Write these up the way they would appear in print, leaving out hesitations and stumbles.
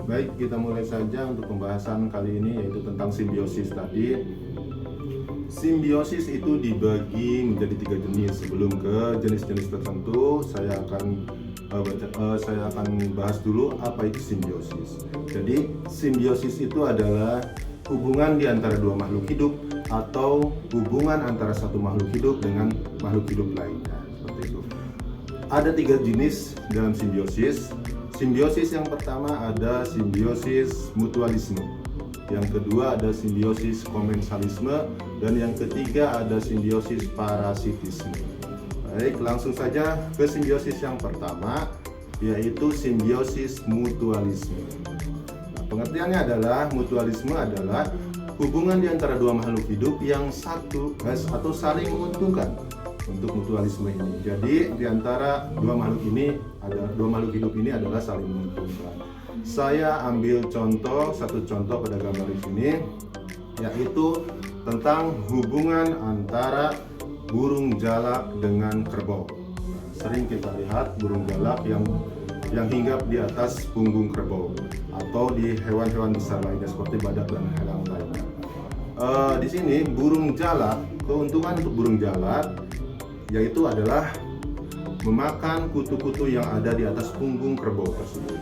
Baik, kita mulai saja untuk pembahasan kali ini, yaitu tentang simbiosis tadi. Simbiosis itu dibagi menjadi 3 jenis. Sebelum ke jenis-jenis tertentu, saya akan bahas dulu apa itu simbiosis. Jadi, simbiosis itu adalah hubungan di antara dua makhluk hidup atau hubungan antara satu makhluk hidup dengan makhluk hidup lainnya. Seperti itu. Ada 3 jenis dalam simbiosis. Simbiosis yang pertama ada simbiosis mutualisme, yang kedua ada simbiosis komensalisme, dan yang ketiga ada simbiosis parasitisme. Baik, langsung saja ke simbiosis yang pertama, yaitu simbiosis mutualisme. Nah, pengertiannya adalah mutualisme adalah hubungan di antara dua makhluk hidup yang satu atau saling menguntungkan. Untuk mutualisme ini, jadi di antara dua makhluk hidup ini adalah saling menguntungkan. Saya ambil satu contoh pada gambar di sini, yaitu tentang hubungan antara burung jalak dengan kerbau. Nah, sering kita lihat burung jalak yang hinggap di atas punggung kerbau atau di hewan-hewan besar lainnya seperti badak dan hewan lainnya. Di sini burung jalak, keuntungan untuk burung jalak yaitu adalah memakan kutu-kutu yang ada di atas punggung kerbau tersebut.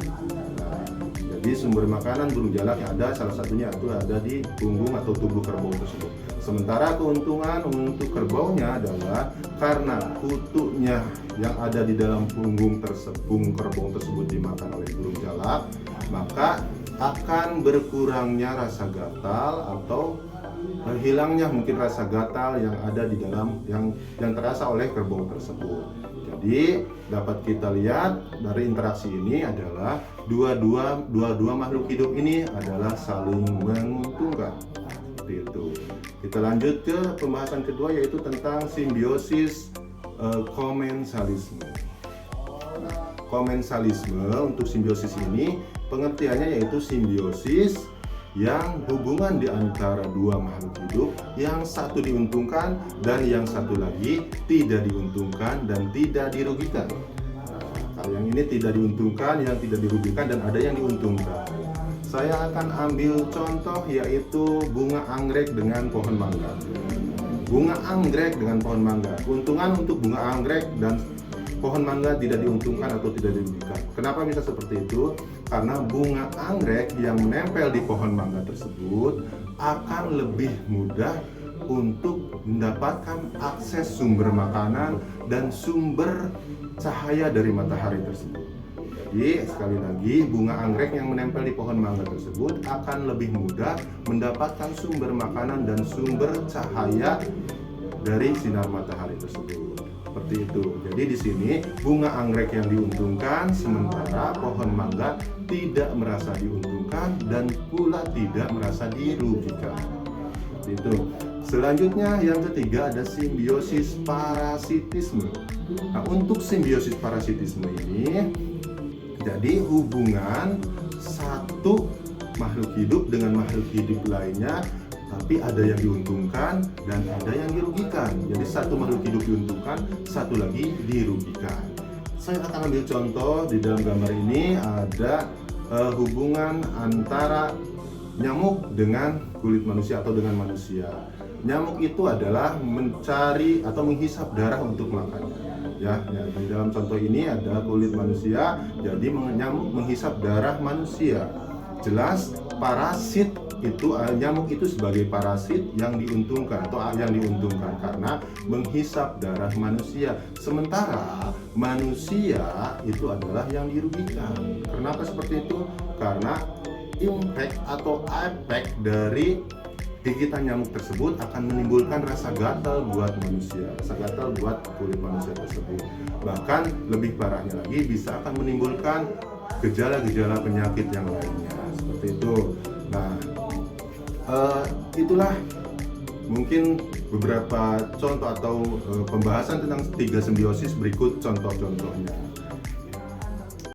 Nah, jadi sumber makanan burung jalak yang ada salah satunya itu ada di punggung atau tubuh kerbau tersebut. Sementara keuntungan untuk kerbaunya adalah karena kutunya yang ada di dalam punggung kerbau tersebut dimakan oleh burung jalak, maka akan berkurangnya rasa gatal atau hilangnya mungkin rasa gatal yang ada di dalam yang terasa oleh kerbau tersebut. Jadi dapat kita lihat dari interaksi ini adalah dua makhluk hidup ini adalah saling menguntungkan. Seperti itu. Kita lanjut ke pembahasan kedua, yaitu tentang simbiosis komensalisme. Nah, komensalisme untuk simbiosis ini pengertiannya yaitu simbiosis yang hubungan di antara dua makhluk hidup yang satu diuntungkan dan yang satu lagi tidak diuntungkan dan tidak dirugikan. Nah, kalau yang ini tidak diuntungkan, yang tidak dirugikan, dan ada yang diuntungkan. Saya akan ambil contoh yaitu bunga anggrek dengan pohon mangga. Bunga anggrek dengan pohon mangga. Keuntungan untuk bunga anggrek dan pohon mangga tidak diuntungkan atau tidak dirugikan. Kenapa bisa seperti itu? Karena bunga anggrek yang menempel di pohon mangga tersebut akan lebih mudah untuk mendapatkan akses sumber makanan dan sumber cahaya dari matahari tersebut. Jadi sekali lagi, bunga anggrek yang menempel di pohon mangga tersebut akan lebih mudah mendapatkan sumber makanan dan sumber cahaya dari sinar matahari tersebut. Seperti itu. Jadi di sini bunga anggrek yang diuntungkan, sementara pohon mangga tidak merasa diuntungkan dan pula tidak merasa dirugikan. Seperti itu. Selanjutnya yang ketiga ada simbiosis parasitisme. Nah, untuk simbiosis parasitisme ini jadi hubungan satu makhluk hidup dengan makhluk hidup lainnya, tapi ada yang diuntungkan dan ada yang dirugikan. Jadi satu makhluk hidup diuntungkan, satu lagi dirugikan. Saya akan ambil contoh di dalam gambar ini ada hubungan antara nyamuk dengan kulit manusia atau dengan manusia. Nyamuk itu adalah mencari atau menghisap darah untuk makannya. Ya, di dalam contoh ini ada kulit manusia, jadi nyamuk menghisap darah manusia. Jelas parasit itu, nyamuk itu sebagai parasit yang diuntungkan atau yang diuntungkan karena menghisap darah manusia. Sementara manusia itu adalah yang dirugikan. Kenapa seperti itu? Karena impact atau efek dari gigitan nyamuk tersebut akan menimbulkan rasa gatal buat manusia, rasa gatal buat kulit manusia tersebut. Bahkan lebih parahnya lagi bisa akan menimbulkan gejala-gejala penyakit yang lainnya. Seperti itu. Nah, itulah mungkin beberapa contoh atau pembahasan tentang 3 simbiosis. Berikut contoh-contohnya.